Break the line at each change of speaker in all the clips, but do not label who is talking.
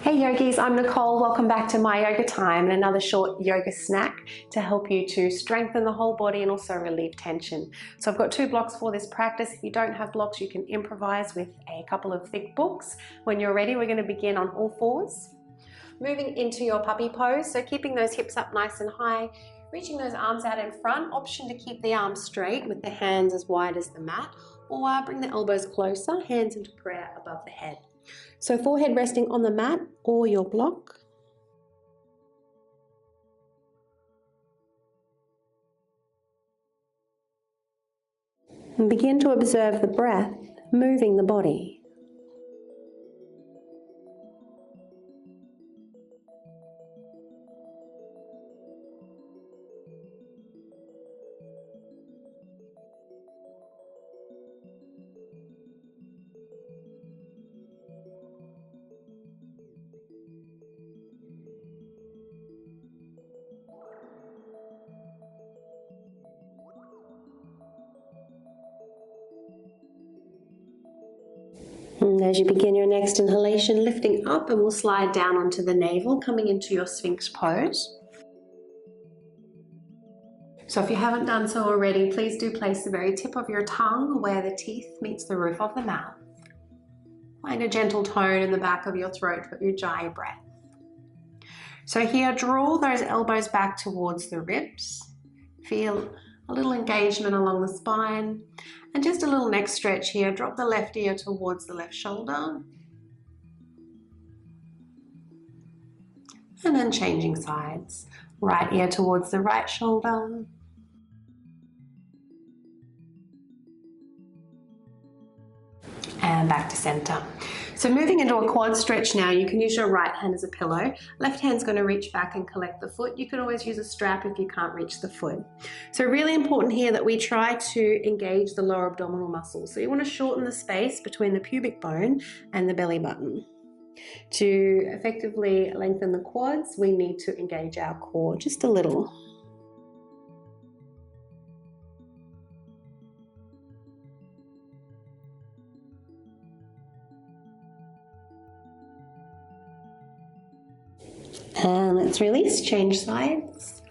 Hey yogis, I'm Nicole. Welcome back to My Yoga Time and another short yoga snack to help you to strengthen the whole body and also relieve tension. So I've got 2 blocks for this practice. If you don't have blocks, you can improvise with a couple of thick books. When you're ready, we're going to begin on all fours. Moving into your puppy pose, so keeping those hips up nice and high, reaching those arms out in front. Option to keep the arms straight with the hands as wide as the mat, or bring the elbows closer, hands into prayer above the head. So forehead resting on the mat or your block. And begin to observe the breath moving the body. And as you begin your next inhalation, lifting up, and we'll slide down onto the navel, coming into your Sphinx pose. So if you haven't done so already, please do place the very tip of your tongue where the teeth meets the roof of the mouth. Find a gentle tone in the back of your throat for Ujjayi breath. So here, draw those elbows back towards the ribs. Feel a little engagement along the spine. And just a little neck stretch here. Drop the left ear towards the left shoulder. And then changing sides. Right ear towards the right shoulder. And back to center. So moving into a quad stretch now, you can use your right hand as a pillow. Left hand's going to reach back and collect the foot. You can always use a strap if you can't reach the foot. So really important here that we try to engage the lower abdominal muscles. So you want to shorten the space between the pubic bone and the belly button. To effectively lengthen the quads, we need to engage our core just a little. And let's release, change sides.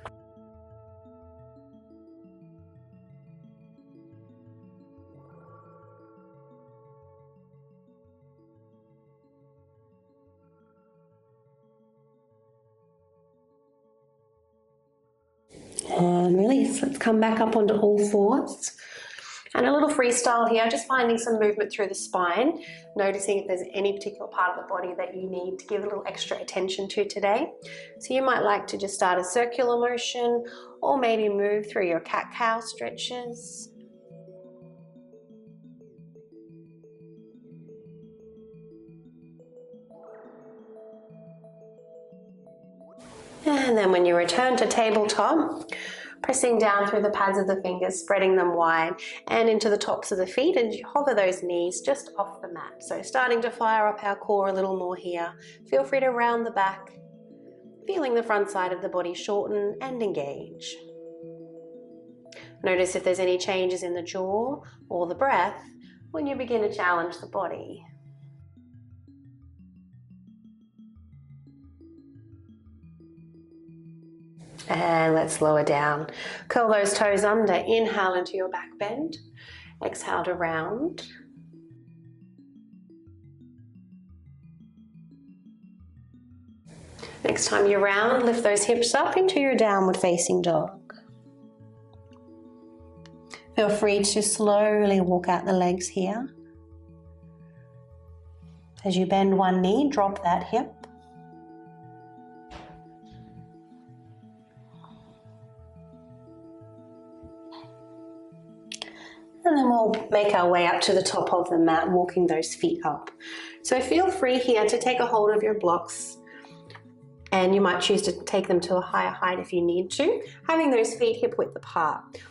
And release. Let's come back up onto all fours. And a little freestyle here, just finding some movement through the spine, noticing if there's any particular part of the body that you need to give a little extra attention to today. So you might like to just start a circular motion, or maybe move through your cat-cow stretches. And then when you return to tabletop, pressing down through the pads of the fingers, spreading them wide and into the tops of the feet, and you hover those knees just off the mat. So starting to fire up our core a little more here. Feel free to round the back, feeling the front side of the body shorten and engage. Notice if there's any changes in the jaw or the breath when you begin to challenge the body. And let's lower down. Curl those toes under. Inhale into your back bend. Exhale to round. Next time you round, lift those hips up into your downward facing dog. Feel free to slowly walk out the legs here. As you bend one knee, drop that hip. And then we'll make our way up to the top of the mat, walking those feet up. So feel free here to take a hold of your blocks, and you might choose to take them to a higher height if you need to, having those feet hip width apart.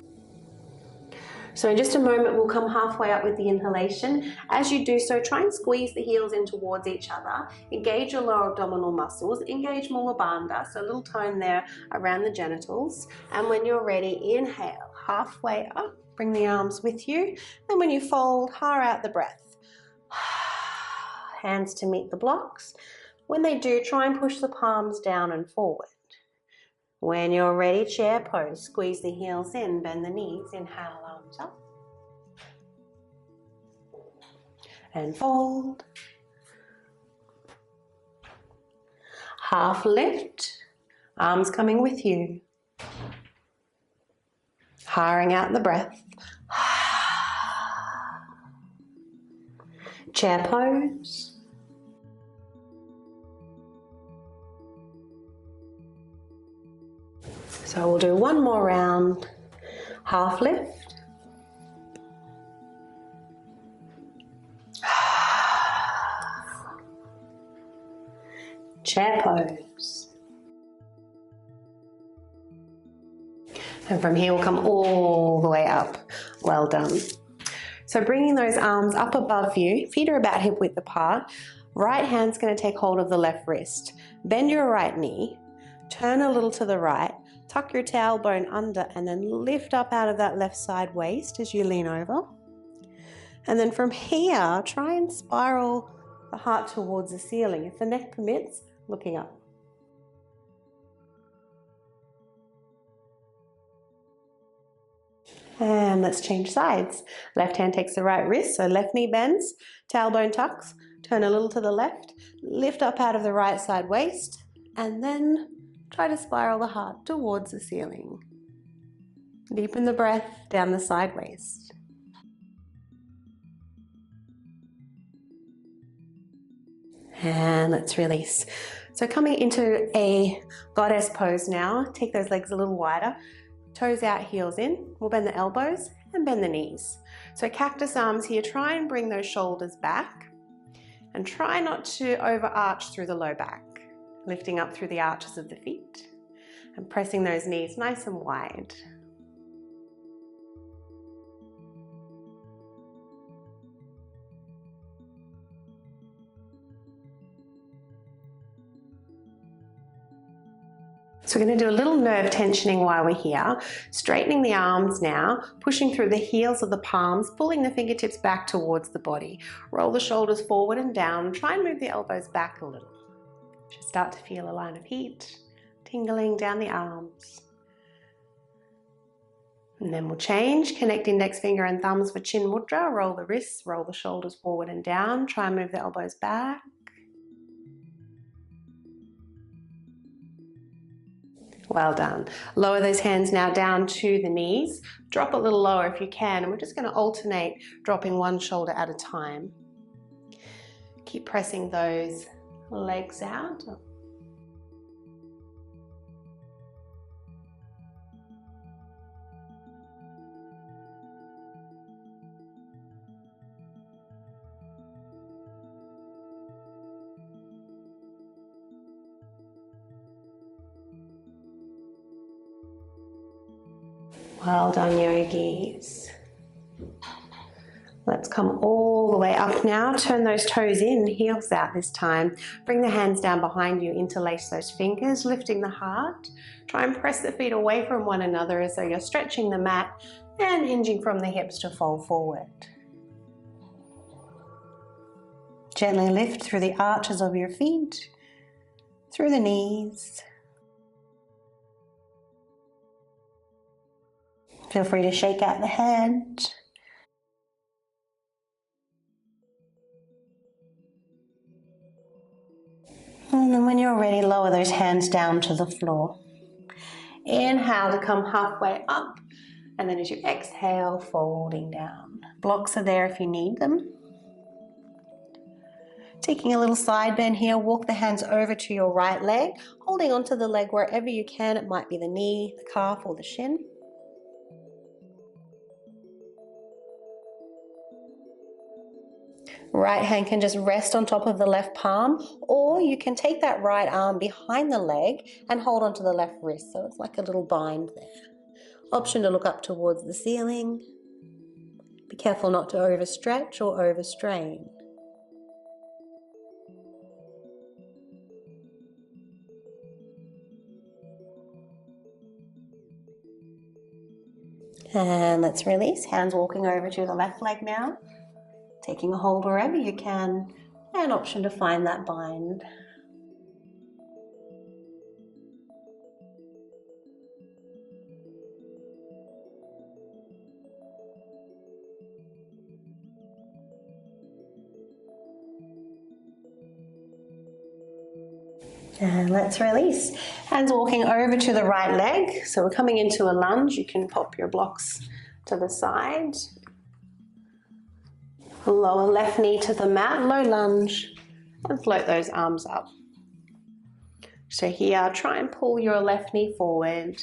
So in just a moment, we'll come halfway up with the inhalation. As you do so, try and squeeze the heels in towards each other. Engage your lower abdominal muscles. Engage Mula Bandha, so a little tone there around the genitals. And when you're ready, inhale, halfway up. Bring the arms with you. And when you fold, ha out the breath. Hands to meet the blocks. When they do, try and push the palms down and forward. When you're ready, chair pose. Squeeze the heels in, bend the knees. Inhale, arms up. And fold. Half lift. Arms coming with you. Hiring out the breath. Chair pose. So we'll do one more round. Half lift. Chair pose. And from here we'll come all the way up. Well done. So bringing those arms up above you, feet are about hip width apart. Right hand's going to take hold of the left wrist. Bend your right knee, turn a little to the right, tuck your tailbone under, and then lift up out of that left side waist as you lean over. And then from here, try and spiral the heart towards the ceiling. If the neck permits, looking up. And let's change sides. Left hand takes the right wrist, so left knee bends, tailbone tucks, turn a little to the left, lift up out of the right side waist, and then try to spiral the heart towards the ceiling. Deepen the breath down the side waist. And let's release. So coming into a goddess pose now, take those legs a little wider. Toes out, heels in. We'll bend the elbows and bend the knees. So cactus arms here, try and bring those shoulders back and try not to overarch through the low back. Lifting up through the arches of the feet and pressing those knees nice and wide. So we're going to do a little nerve tensioning while we're here. Straightening the arms now, pushing through the heels of the palms, pulling the fingertips back towards the body. Roll the shoulders forward and down. Try and move the elbows back a little. You should start to feel a line of heat tingling down the arms. And then we'll change, connect index finger and thumbs for chin mudra. Roll the wrists, roll the shoulders forward and down. Try and move the elbows back. Well done. Lower those hands now down to the knees. Drop a little lower if you can, and we're just going to alternate dropping one shoulder at a time. Keep pressing those legs out. Well done, yogis. Let's come all the way up now. Turn those toes in, heels out this time. Bring the hands down behind you, interlace those fingers, lifting the heart. Try and press the feet away from one another as though you're stretching the mat and hinging from the hips to fold forward. Gently lift through the arches of your feet, through the knees. Feel free to shake out the head. And then when you're ready, lower those hands down to the floor. Inhale to come halfway up. And then as you exhale, folding down. Blocks are there if you need them. Taking a little side bend here, walk the hands over to your right leg, holding onto the leg wherever you can. It might be the knee, the calf, or the shin. Right hand can just rest on top of the left palm, or you can take that right arm behind the leg and hold onto the left wrist. So it's like a little bind there. Option to look up towards the ceiling. Be careful not to overstretch or overstrain. And let's release. Hands walking over to the left leg now. Taking a hold wherever you can, and option to find that bind. And let's release. Hands walking over to the right leg. So we're coming into a lunge. You can pop your blocks to the side. Lower left knee to the mat, low lunge, and float those arms up. So here, try and pull your left knee forward.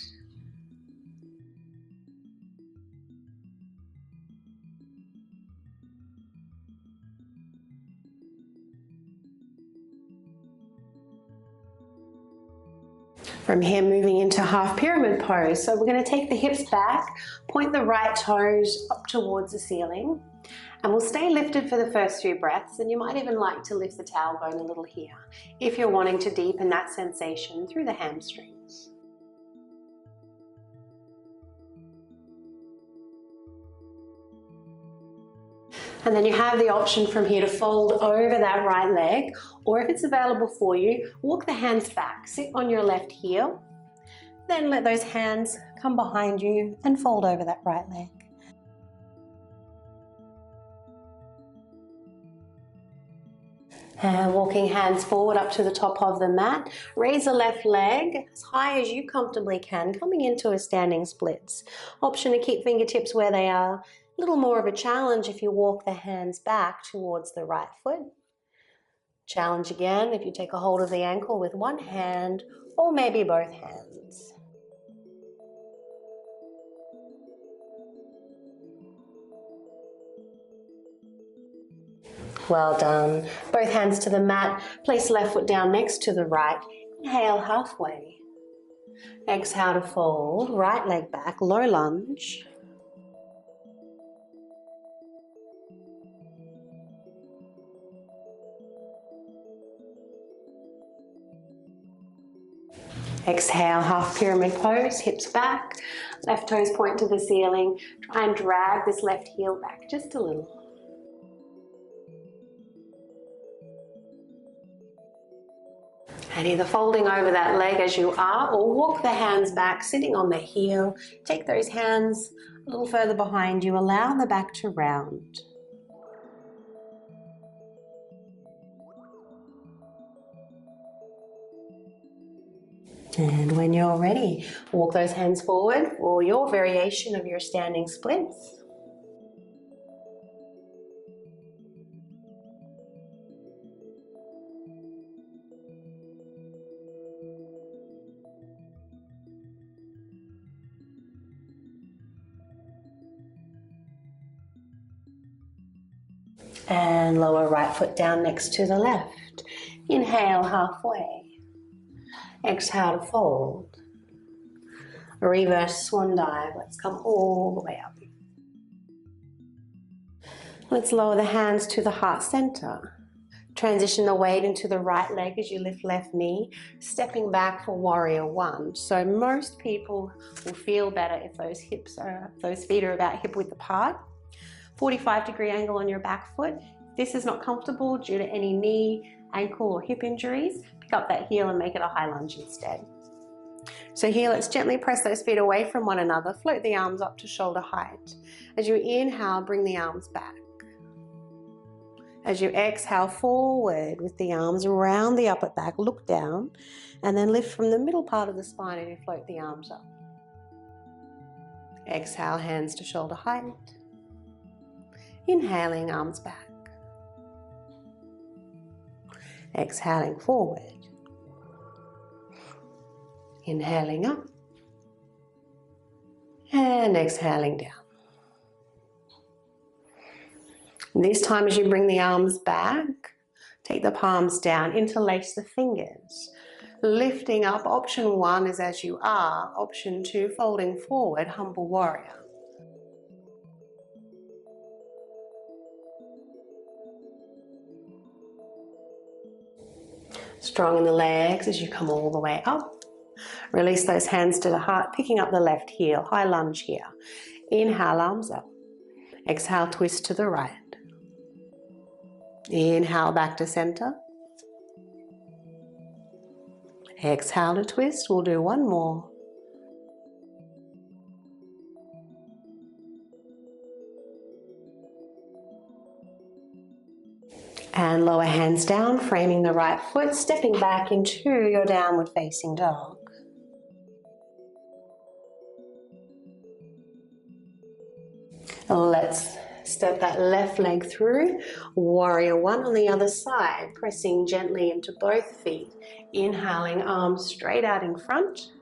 From here, moving into half pyramid pose. So we're going to take the hips back, point the right toes up towards the ceiling, and we'll stay lifted for the first few breaths. And you might even like to lift the tailbone a little here if you're wanting to deepen that sensation through the hamstrings. And then you have the option from here to fold over that right leg, or if it's available for you, walk the hands back, sit on your left heel, then let those hands come behind you and fold over that right leg. And walking hands forward up to the top of the mat, raise the left leg as high as you comfortably can, coming into a standing splits. Option to keep fingertips where they are. A little more of a challenge if you walk the hands back towards the right foot. Challenge again if you take a hold of the ankle with one hand or maybe both hands. Well done. Both hands to the mat. Place left foot down next to the right. Inhale halfway. Exhale to fold. Right leg back, low lunge. Exhale, half pyramid pose, hips back. Left toes point to the ceiling. Try and drag this left heel back just a little. And either folding over that leg as you are, or walk the hands back, sitting on the heel. Take those hands a little further behind you. Allow the back to round. And when you're ready, walk those hands forward for your variation of your standing splits. And lower right foot down next to the left. Inhale halfway. Exhale to fold. Reverse swan dive. Let's come all the way up. Let's lower the hands to the heart center. Transition the weight into the right leg as you lift left knee, stepping back for warrior one. So most people will feel better if those feet are about hip width apart. 45-degree angle on your back foot. If this is not comfortable due to any knee, ankle, or hip injuries, pick up that heel and make it a high lunge instead. So here, let's gently press those feet away from one another. Float the arms up to shoulder height. As you inhale, bring the arms back. As you exhale forward with the arms around the upper back, look down, and then lift from the middle part of the spine and you float the arms up. Exhale, hands to shoulder height. Inhaling, arms back. Exhaling forward. Inhaling up. And exhaling down. This time as you bring the arms back, take the palms down, interlace the fingers. Lifting up, option one is as you are. Option two, folding forward, humble warrior. Strong in the legs as you come all the way up. Release those hands to the heart, picking up the left heel, high lunge here. Inhale, arms up. Exhale, twist to the right. Inhale, back to center. Exhale to twist. We'll do one more. And lower hands down, framing the right foot, stepping back into your downward facing dog. Let's step that left leg through. Warrior one on the other side, pressing gently into both feet. Inhaling, arms straight out in front.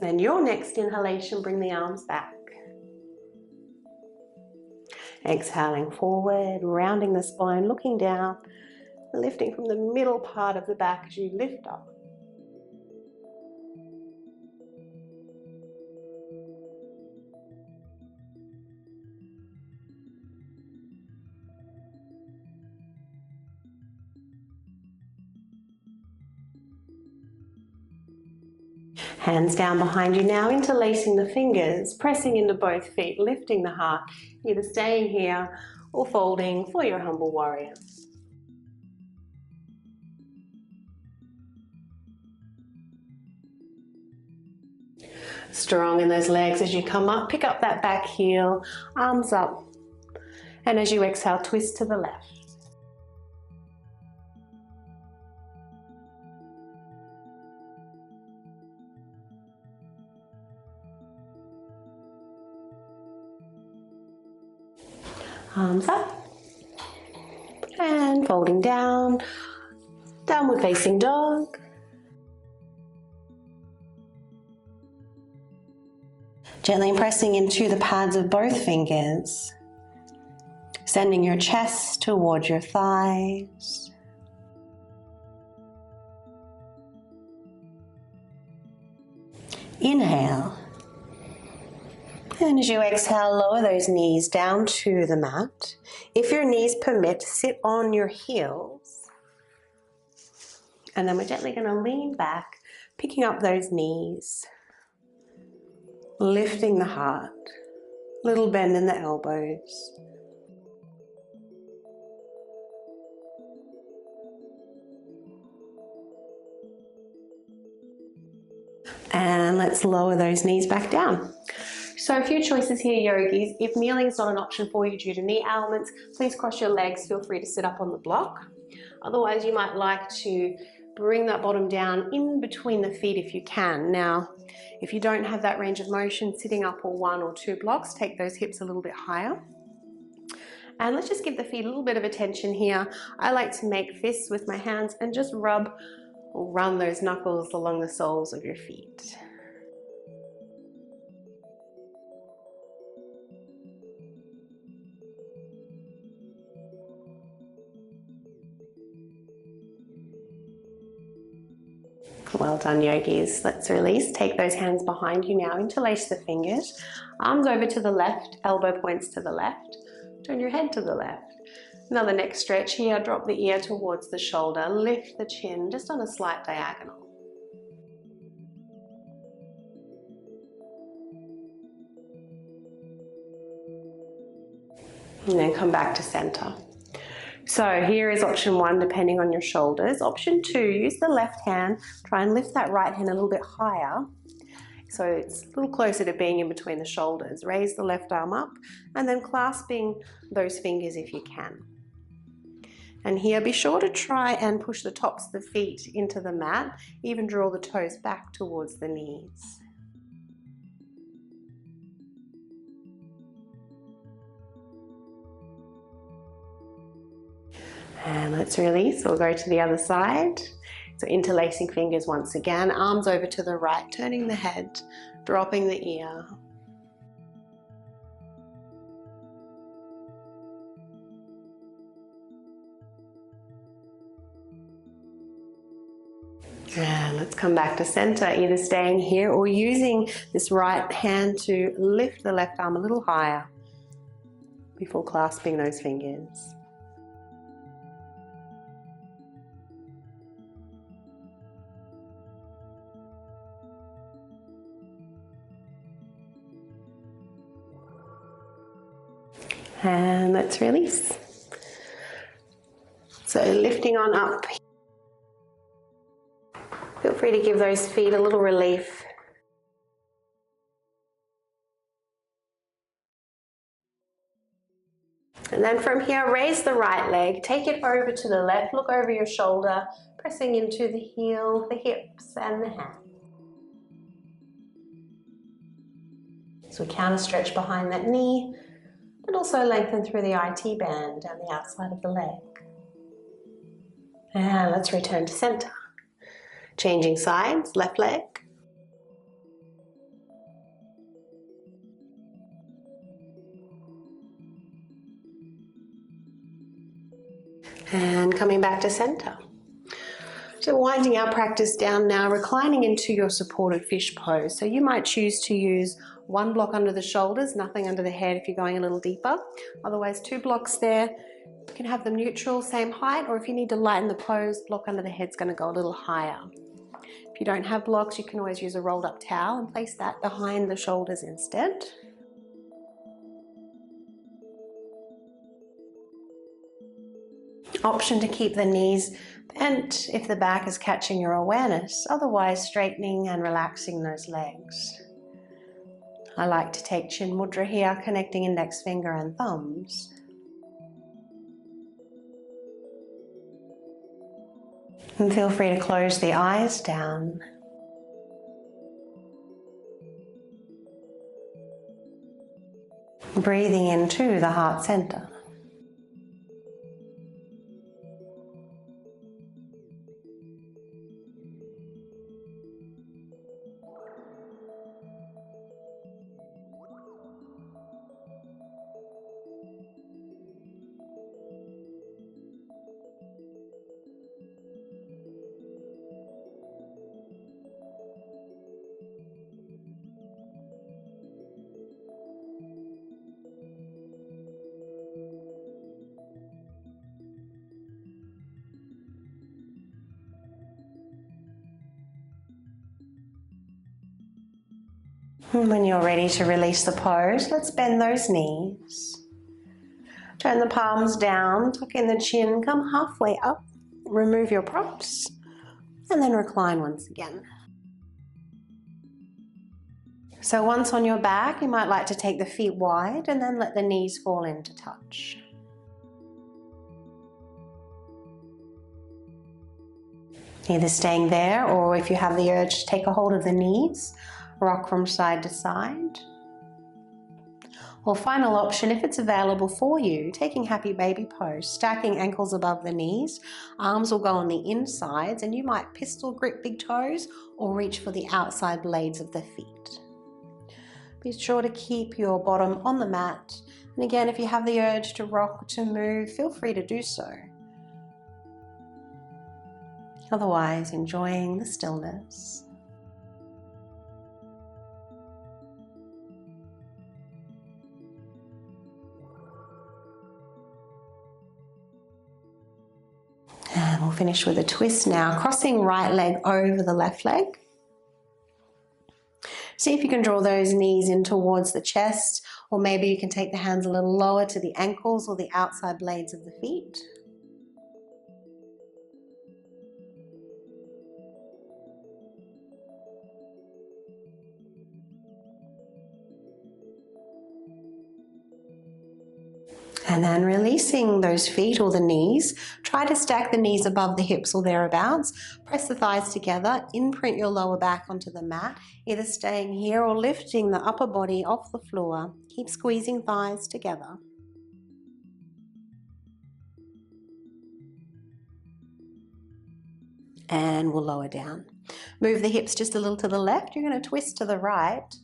Then your next inhalation, bring the arms back. Exhaling forward, rounding the spine, looking down, lifting from the middle part of the back as you lift up. Hands down behind you now, interlacing the fingers, pressing into both feet, lifting the heart, either staying here or folding for your humble warrior. Strong in those legs as you come up, pick up that back heel, arms up, and as you exhale, twist to the left. Arms up, and folding down, downward facing dog. Gently pressing into the pads of both fingers, sending your chest towards your thighs. Inhale. And as you exhale, lower those knees down to the mat. If your knees permit, sit on your heels. And then we're gently going to lean back, picking up those knees, lifting the heart, little bend in the elbows. And let's lower those knees back down. So a few choices here, yogis. If kneeling is not an option for you due to knee ailments, please cross your legs. Feel free to sit up on the block. Otherwise, you might like to bring that bottom down in between the feet if you can. Now, if you don't have that range of motion, sitting up or one or two blocks, take those hips a little bit higher. And let's just give the feet a little bit of attention here. I like to make fists with my hands and just rub or run those knuckles along the soles of your feet. Well done, yogis. Let's release. Take those hands behind you now. Interlace the fingers. Arms over to the left, elbow points to the left. Turn your head to the left. Another neck stretch here. Drop the ear towards the shoulder. Lift the chin just on a slight diagonal. And then come back to center. So here is option one, depending on your shoulders. Option two, use the left hand. Try and lift that right hand a little bit higher. So it's a little closer to being in between the shoulders. Raise the left arm up and then clasping those fingers if you can. And here, be sure to try and push the tops of the feet into the mat. Even draw the toes back towards the knees. And let's release. We'll go to the other side. So interlacing fingers once again, arms over to the right, turning the head, dropping the ear. And let's come back to center, either staying here or using this right hand to lift the left arm a little higher before clasping those fingers. And let's release. So lifting on up. Feel free to give those feet a little relief. And then from here, raise the right leg, take it over to the left, look over your shoulder, pressing into the heel, the hips, and the hand. So we counter stretch behind that knee, but also lengthen through the IT band down the outside of the leg. And let's return to center. Changing sides, left leg. And coming back to center. So winding our practice down now, reclining into your supported fish pose. So you might choose to use one block under the shoulders, nothing under the head if you're going a little deeper. Otherwise, 2 blocks there. You can have them neutral, same height, or if you need to lighten the pose, block under the head's going to go a little higher. If you don't have blocks, you can always use a rolled up towel and place that behind the shoulders instead. Option to keep the knees bent if the back is catching your awareness, otherwise straightening and relaxing those legs. I like to take chin mudra here, connecting index finger and thumbs. And feel free to close the eyes down. Breathing into the heart center. And when you're ready to release the pose, let's bend those knees. Turn the palms down, tuck in the chin, come halfway up, remove your props, and then recline once again. So once on your back, you might like to take the feet wide and then let the knees fall into touch. Either staying there, or if you have the urge to take a hold of the knees, rock from side to side. Or final option, if it's available for you, taking happy baby pose, stacking ankles above the knees, arms will go on the insides, and you might pistol grip big toes or reach for the outside blades of the feet. Be sure to keep your bottom on the mat. And again, if you have the urge to rock, to move, feel free to do so. Otherwise, enjoying the stillness. And we'll finish with a twist now, crossing right leg over the left leg. See if you can draw those knees in towards the chest, or maybe you can take the hands a little lower to the ankles or the outside blades of the feet. And then releasing those feet or the knees, try to stack the knees above the hips or thereabouts. Press the thighs together, imprint your lower back onto the mat, either staying here or lifting the upper body off the floor. Keep squeezing thighs together. And we'll lower down. Move the hips just a little to the left. You're going to twist to the right.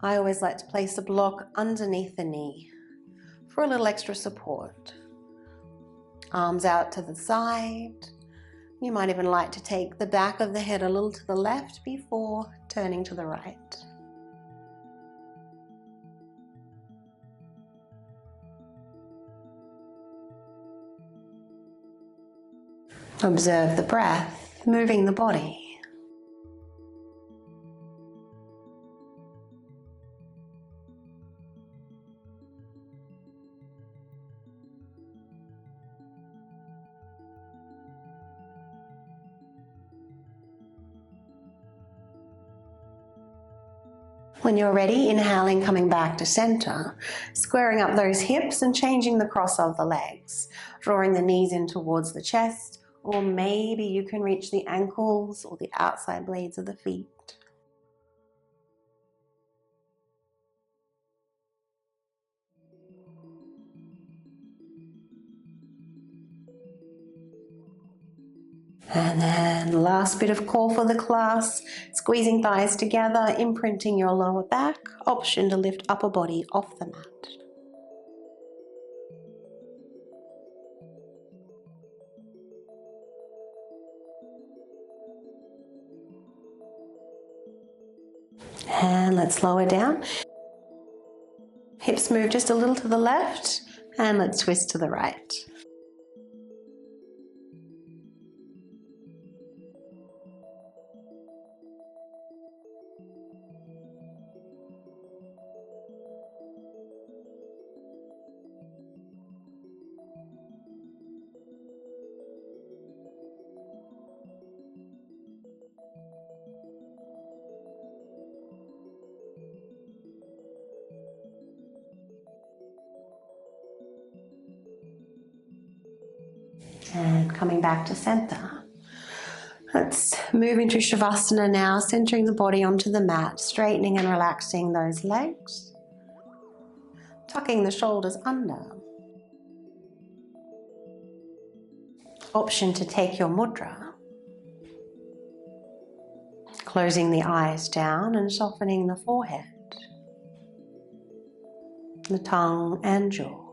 I always like to place a block underneath the knee for a little extra support. Arms out to the side. You might even like to take the back of the head a little to the left before turning to the right. Observe the breath, moving the body. When you're ready, inhaling, coming back to center, squaring up those hips and changing the cross of the legs, drawing the knees in towards the chest, or maybe you can reach the ankles or the outside blades of the feet. And then last bit of core for the class, squeezing thighs together, imprinting your lower back, option to lift upper body off the mat. And let's lower down. Hips move just a little to the left, and let's twist to the right. And coming back to center. Let's move into Shavasana now, centering the body onto the mat, straightening and relaxing those legs, tucking the shoulders under. Option to take your mudra, closing the eyes down and softening the forehead, the tongue and jaw.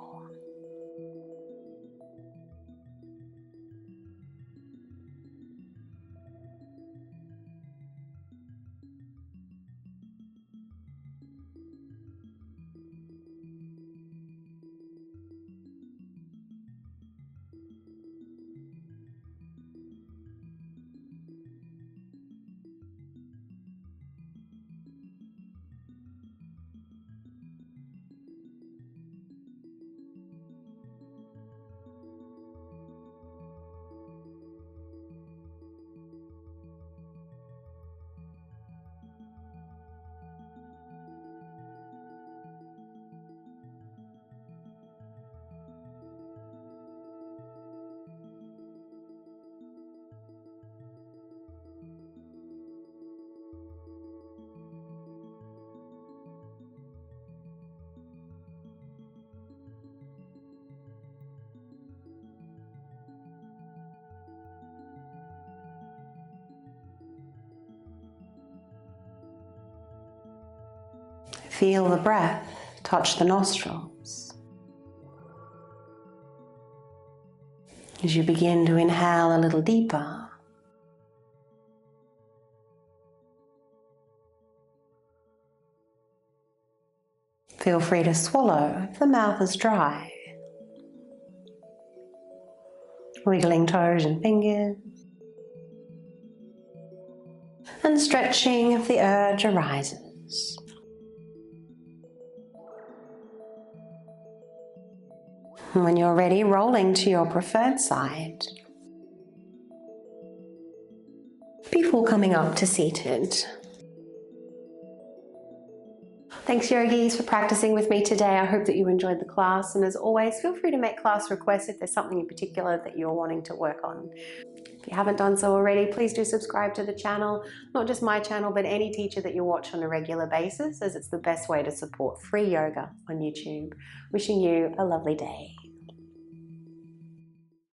Feel the breath touch the nostrils. As you begin to inhale a little deeper, feel free to swallow if the mouth is dry. Wiggling toes and fingers, and stretching if the urge arises. And when you're ready, rolling to your preferred side before coming up to seated. Thanks, yogis, for practicing with me today. I hope that you enjoyed the class, and as always, feel free to make class requests if there's something in particular that you're wanting to work on. If you haven't done so already, please do subscribe to the channel, not just my channel, but any teacher that you watch on a regular basis, as it's the best way to support free yoga on YouTube. Wishing you a lovely day.